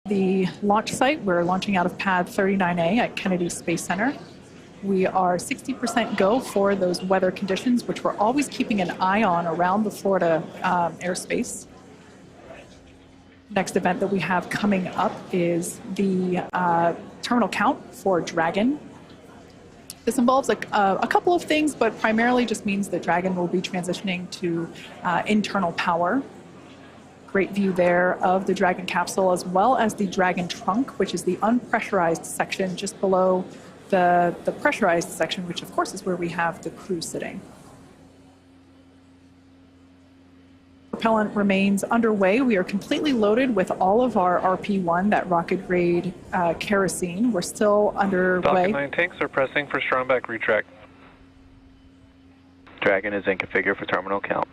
the launch site. We're launching out of pad 39A at Kennedy Space Center. We are 60% go for those weather conditions, which we're always keeping an eye on around the Florida airspace. Next event that we have coming up is the terminal count for Dragon. This involves a couple of things, but primarily just means that Dragon will be transitioning to internal power. Great view there of the Dragon capsule, as well as the Dragon trunk, which is the unpressurized section just below the pressurized section, which of course is where we have the crew sitting. Propellant remains underway. We are completely loaded with all of our RP1, that rocket grade kerosene. We're still underway. Falcon 9 tanks are pressing for strong back retract. Dragon is in configure for terminal count.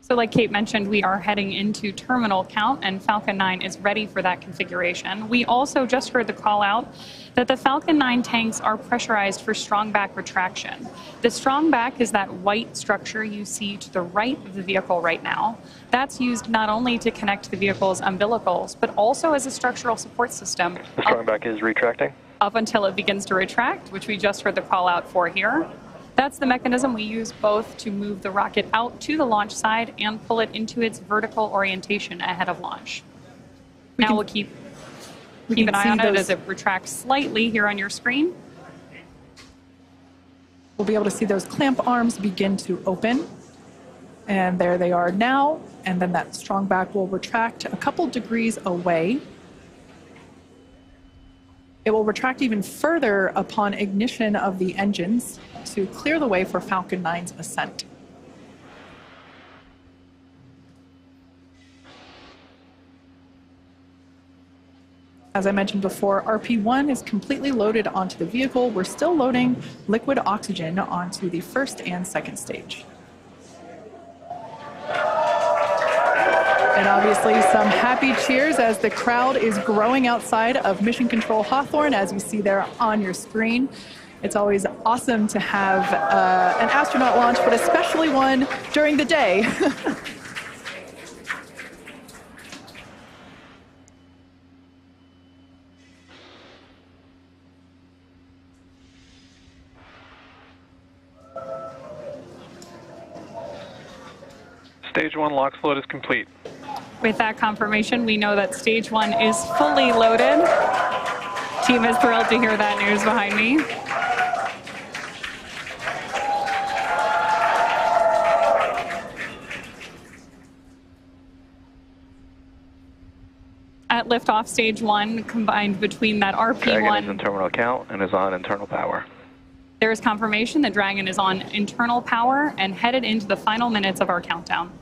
So like Kate mentioned, we are heading into terminal count, and Falcon 9 is ready for that configuration. We also just heard the call out that the Falcon 9 tanks are pressurized for strong back retraction. The strong back is that white structure you see to the right of the vehicle right now. That's used not only to connect the vehicle's umbilicals, but also as a structural support system. The strong back is retracting? Up until it begins to retract, which we just heard the call out for here. That's the mechanism we use both to move the rocket out to the launch side and pull it into its vertical orientation ahead of launch. Now we'll keep an eye on it as it retracts slightly here on your screen. We'll be able to see those clamp arms begin to open. And there they are now. And then that strong back will retract a couple degrees away. It will retract even further upon ignition of the engines to clear the way for Falcon 9's ascent. As I mentioned before, RP1 is completely loaded onto the vehicle. We're still loading liquid oxygen onto the first and second stage. And obviously some happy cheers as the crowd is growing outside of Mission Control Hawthorne, as you see there on your screen. It's always awesome to have an astronaut launch, but especially one during the day. Stage 1 LOX load is complete. With that confirmation, we know that stage 1 is fully loaded. Team is thrilled to hear that news behind me. At liftoff, stage 1 combined between that RP1. Dragon is in terminal count and is on internal power. There is confirmation that Dragon is on internal power and headed into the final minutes of our countdown.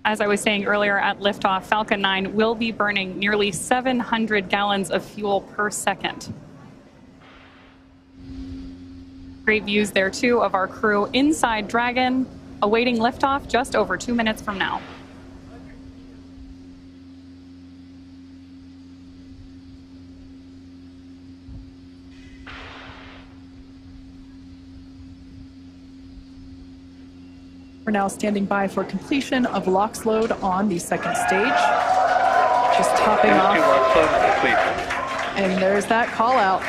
As I was saying earlier, at liftoff, Falcon 9 will be burning nearly 700 gallons of fuel per second. Great views there, too, of our crew inside Dragon, awaiting liftoff just over 2 minutes from now. We're now standing by for completion of LOX load on the second stage. Just topping off. And there's that call out.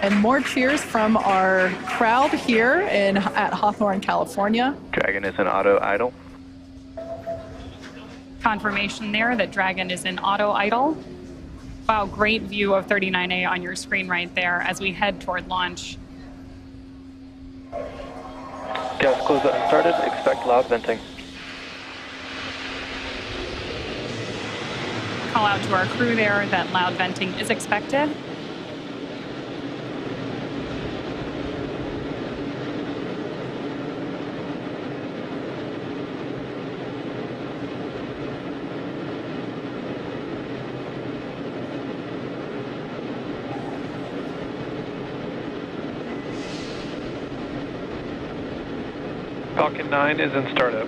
And more cheers from our crowd here at Hawthorne, California. Dragon is in auto idle. Confirmation there that Dragon is in auto idle. Wow, great view of 39A on your screen right there as we head toward launch. Gas closeout started. Expect loud venting. Call out to our crew there that loud venting is expected. Falcon 9 is in startup.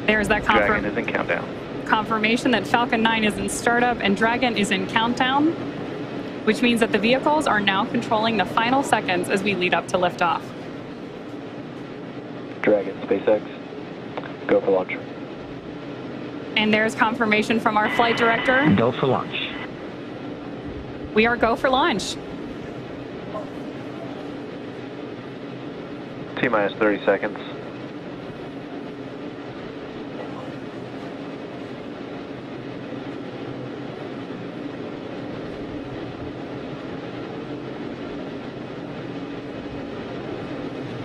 There's that Dragon is in countdown. Confirmation that Falcon 9 is in startup and Dragon is in countdown. which means that the vehicles are now controlling the final seconds as we lead up to liftoff. Dragon, SpaceX, go for launch. And there's confirmation from our flight director. Go for launch. We are go for launch. T-minus 30 seconds.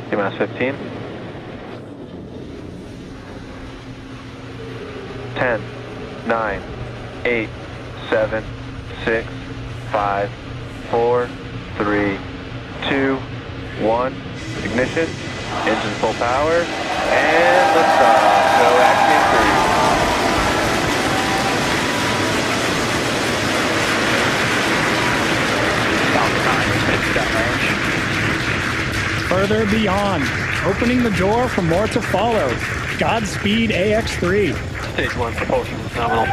T-minus 15. 10, 9, 8, 7, 6, 5, 4, 3, 2, 1. Ignition, engine full power, and liftoff. Go Axiom 3. Further beyond, opening the door for more to follow. Godspeed AX3. Stage 1 propulsion nominal.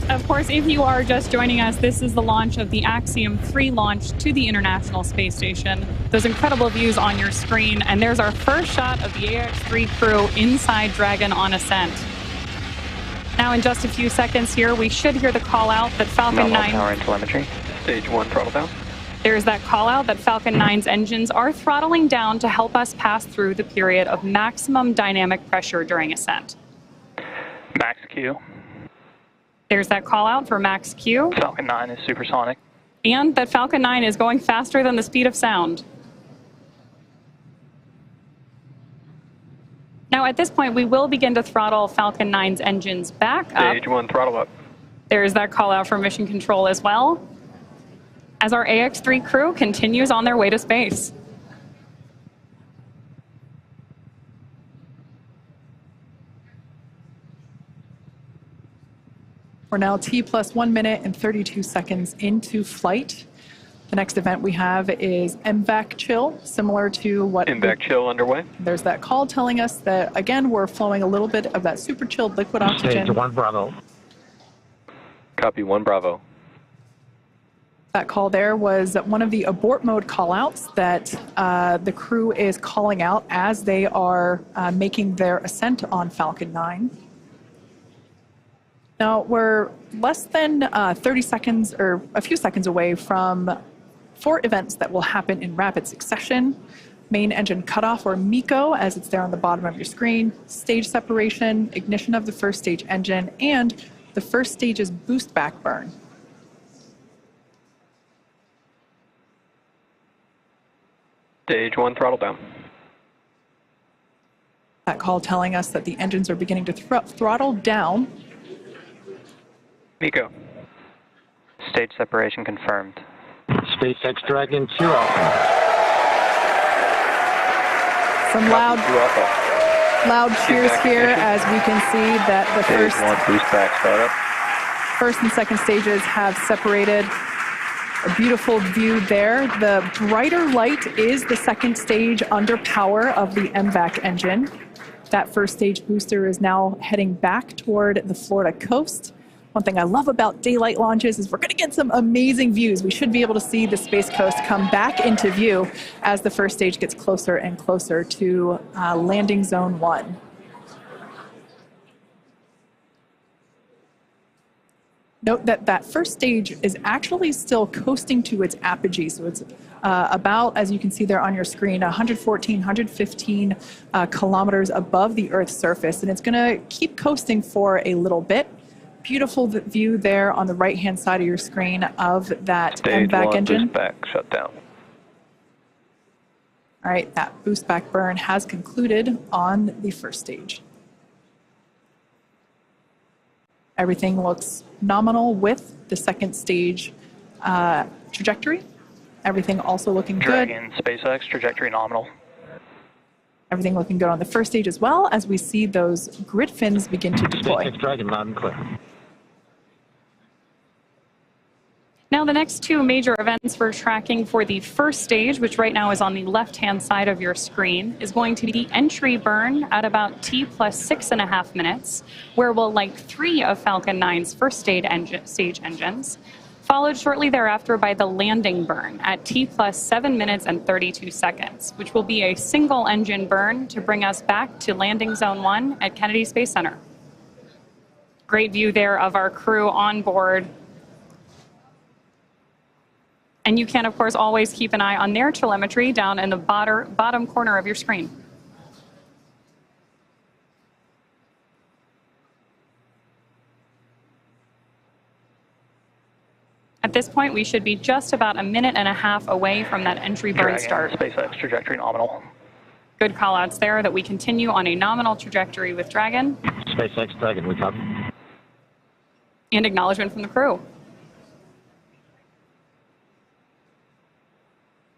Of course, if you are just joining us, this is the launch of the Axiom 3 launch to the International Space Station. Those incredible views on your screen, and there's our first shot of the AX3 crew inside Dragon on ascent. Now, in just a few seconds here, we should hear the call out that Falcon 9... power and telemetry. Stage 1 throttle down. There's that call out that Falcon 9's engines are throttling down to help us pass through the period of maximum dynamic pressure during ascent. Max Q. There's that call out for Max Q. Falcon 9 is supersonic. And that Falcon 9 is going faster than the speed of sound. Now, at this point, we will begin to throttle Falcon 9's engines back up. Stage 1 throttle up. There's that call out for mission control as well, as our AX3 crew continues on their way to space. We're now T plus 1 minute and 32 seconds into flight. The next event we have is MVAC chill, similar to what... MVAC chill underway. There's that call telling us that, again, we're flowing a little bit of that super chilled liquid oxygen. Stage 1 Bravo. Copy 1 Bravo. That call there was one of the abort mode callouts that the crew is calling out as they are making their ascent on Falcon 9. Now, we're less than 30 seconds or a few seconds away from 4 events that will happen in rapid succession. Main engine cutoff, or MECO, as it's there on the bottom of your screen, stage separation, ignition of the first stage engine, and the first stage's boost back burn. Stage 1 throttle down. That call telling us that the engines are beginning to throttle down. MECO. Stage separation confirmed. SpaceX Dragon 2 Alpha. Some loud cheers here as we can see that the Stage 1 boost back startup. first and second stages have separated. A beautiful view there. The brighter light is the second stage under power of the MVAC engine. That first stage booster is now heading back toward the Florida coast. One thing I love about daylight launches is we're going to get some amazing views. We should be able to see the Space Coast come back into view as the first stage gets closer and closer to landing zone 1. Note that that first stage is actually still coasting to its apogee. So it's about, as you can see there on your screen, 114, 115 kilometers above the Earth's surface. And it's going to keep coasting for a little bit. Beautiful view there on the right-hand side of your screen of that MVAC engine. Boost back shut down. All right, that boost back burn has concluded on the first stage. Everything looks nominal with the second stage trajectory. Everything also looking good. Dragon, SpaceX, trajectory nominal. Everything looking good on the first stage as well as we see those grid fins begin to deploy. SpaceX Dragon loud and clear. Now, the next two major events we're tracking for the first stage, which right now is on the left-hand side of your screen, is going to be the entry burn at about T plus 6.5 minutes, where we'll light 3 of Falcon 9's first stage engines, followed shortly thereafter by the landing burn at T plus 7 minutes and 32 seconds, which will be a single engine burn to bring us back to landing zone 1 at Kennedy Space Center. Great view there of our crew on board. And you can, of course, always keep an eye on their telemetry down in the bottom corner of your screen. At this point, we should be just about 1.5 minutes away from that entry burn start. SpaceX trajectory nominal. Good callouts there that we continue on a nominal trajectory with Dragon. SpaceX Dragon, we copy. And acknowledgement from the crew.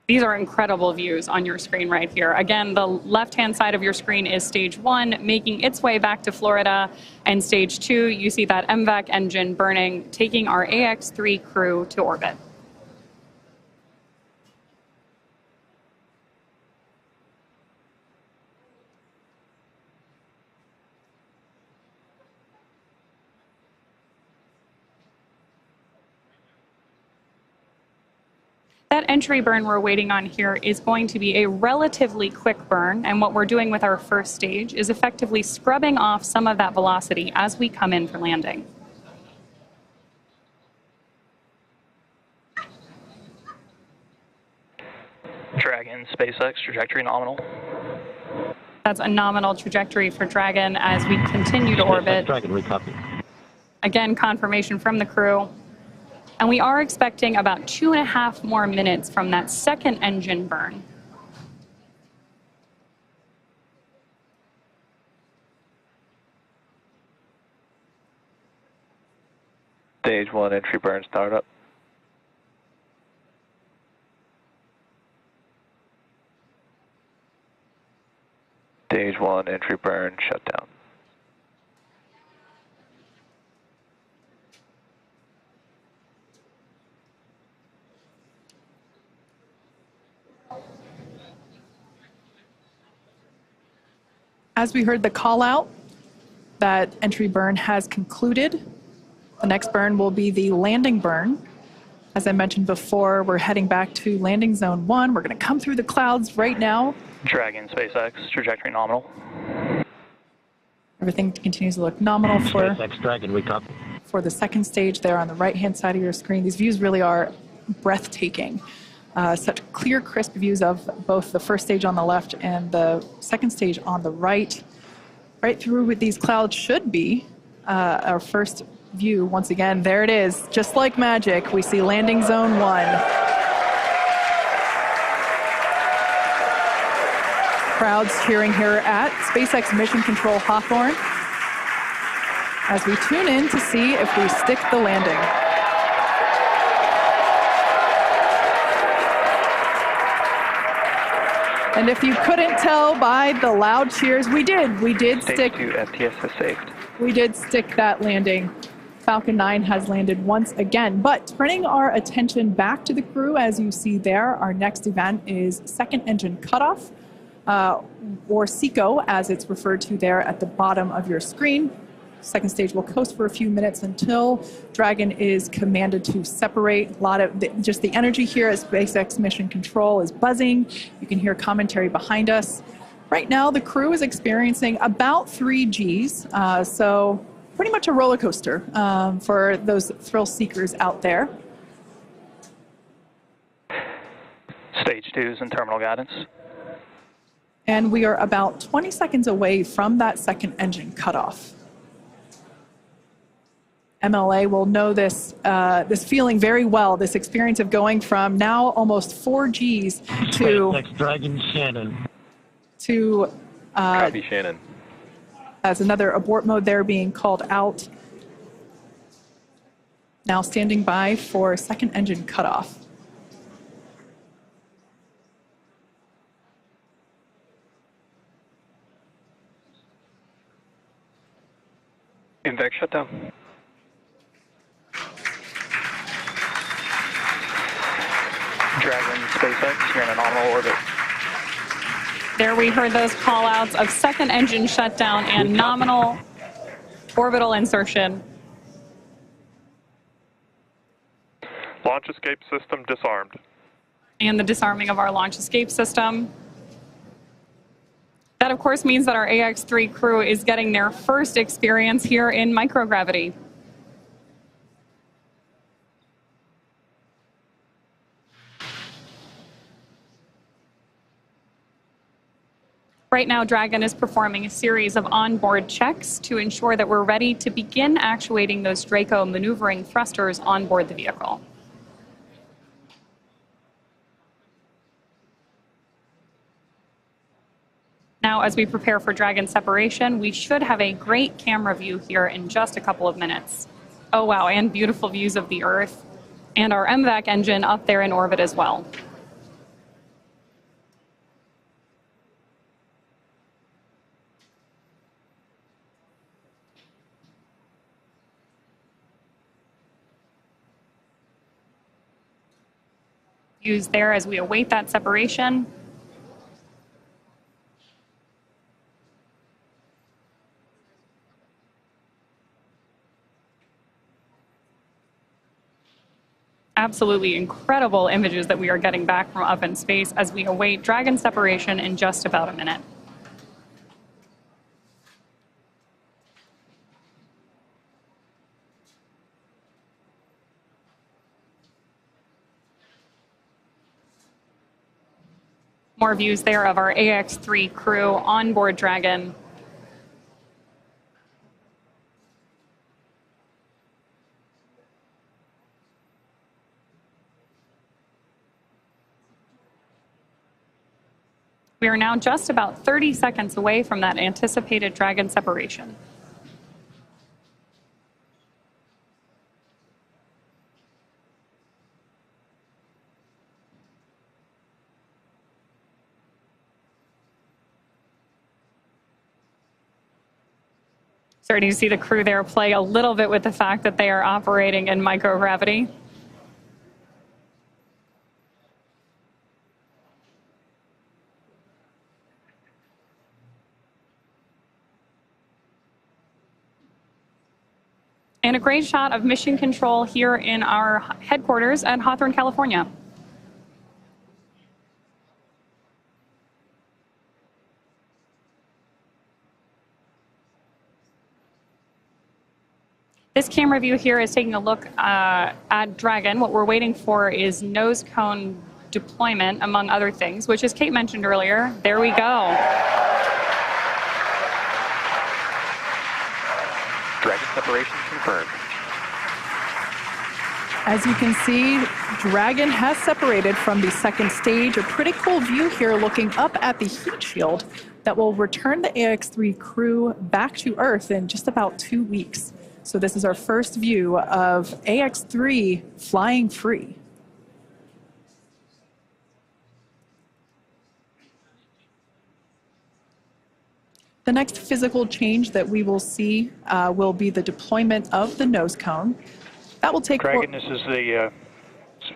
These are incredible views on your screen right here. Again, the left-hand side of your screen is stage 1, making its way back to Florida. And stage 2, you see that MVAC engine burning, taking our AX-3 crew to orbit. That entry burn we're waiting on here is going to be a relatively quick burn, and what we're doing with our first stage is effectively scrubbing off some of that velocity as we come in for landing. Dragon, SpaceX trajectory nominal. That's a nominal trajectory for Dragon as we continue to orbit. Dragon, we copy. Again, confirmation from the crew. And we are expecting about 2.5 more minutes from that second engine burn. Stage 1 entry burn startup. Stage 1 entry burn shutdown. As we heard the call out, that entry burn has concluded. The next burn will be the landing burn. As I mentioned before, we're heading back to landing zone 1. We're going to come through the clouds right now. Dragon, SpaceX trajectory nominal. Everything continues to look nominal SpaceX Dragon, we copy. for the second stage there on the right-hand side of your screen. These views really are breathtaking. Such clear, crisp views of both the first stage on the left and the second stage on the right. Right through with these clouds should be our first view. Once again, there it is. Just like magic, we see landing zone 1. Crowds cheering here at SpaceX Mission Control Hawthorne as we tune in to see if we stick the landing. And if you couldn't tell by the loud cheers, we did Stage 2 FTS is saved. We did stick that landing. Falcon 9 has landed once again. But turning our attention back to the crew, as you see there, our next event is second engine cutoff, or SECO, as it's referred to there at the bottom of your screen. Second stage will coast for a few minutes until Dragon is commanded to separate. A lot of just the energy here at SpaceX Mission Control is buzzing. You can hear commentary behind us. Right now, the crew is experiencing about 3 Gs, so pretty much a roller coaster for those thrill seekers out there. Stage 2 is in terminal guidance. And we are about 20 seconds away from that second engine cutoff. MLA will know this this feeling very well, this experience of going from now almost 4 Gs to SpaceX Dragon Shannon. To Copy, Shannon. as another abort mode there being called out. Now standing by for second engine cutoff. Invex shutdown. SpaceX, you're in a nominal orbit. There we heard those call outs of second engine shutdown and nominal orbital insertion. Launch escape system disarmed. And the disarming of our launch escape system. That, of course, means that our AX-3 crew is getting their first experience here in microgravity. Right now, Dragon is performing a series of onboard checks to ensure that we're ready to begin actuating those Draco maneuvering thrusters on board the vehicle. Now, as we prepare for Dragon separation, we should have a great camera view here in just a couple of minutes. Oh, wow, and beautiful views of the Earth, and our MVAC engine up there in orbit as well. Views there as we await that separation. Absolutely incredible images that we are getting back from up in space as we await Dragon separation in just about a minute. More views there of our AX-3 crew on board Dragon. We are now just about 30 seconds away from that anticipated Dragon separation. Starting to see the crew there play a little bit with the fact that they are operating in microgravity. And a great shot of mission control here in our headquarters at Hawthorne, California. This camera view here is taking a look at Dragon. What we're waiting for is nose cone deployment, among other things, which, as Kate mentioned earlier, there we go. Dragon separation confirmed. As you can see, Dragon has separated from the second stage. A pretty cool view here looking up at the heat shield that will return the AX-3 crew back to Earth in just about 2 weeks. So this is our first view of AX-3 flying free. The next physical change that we will see will be the deployment of the nose cone. That will take... Dragon, this is the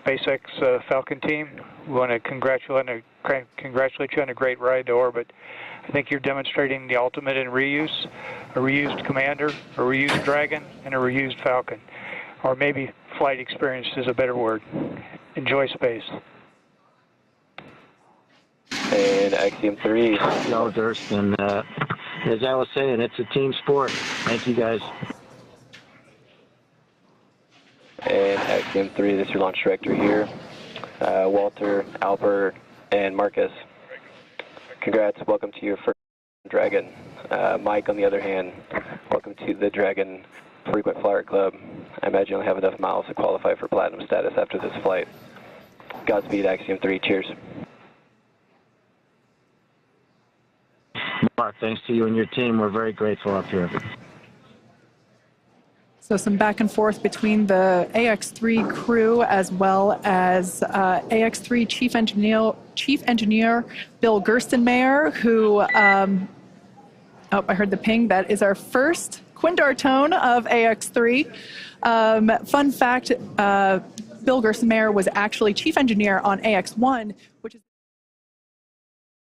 SpaceX Falcon team. We want to congratulate you on a great ride to orbit. I think you're demonstrating the ultimate in reuse, a reused Commander, a reused Dragon, and a reused Falcon. Or maybe flight experience is a better word. Enjoy space. And Axiom 3. No, Thurston. As I was saying, it's a team sport. Thank you, guys. And Axiom 3, this is your launch director here. Walter, Albert, and Marcus. Congrats, welcome to your first Dragon. Mike, on the other hand, welcome to the Dragon Frequent Flyer Club. I imagine you'll have enough miles to qualify for platinum status after this flight. Godspeed, Axiom 3, cheers. Mark, thanks to you and your team. We're very grateful up here. So some back and forth between the AX-3 crew as well as AX-3 Chief Engineer Bill Gerstenmayer, who, oh, I heard the ping. That is our first Quindar tone of AX-3. Fun fact, Bill Gersmeyer was actually chief engineer on AX-1, which is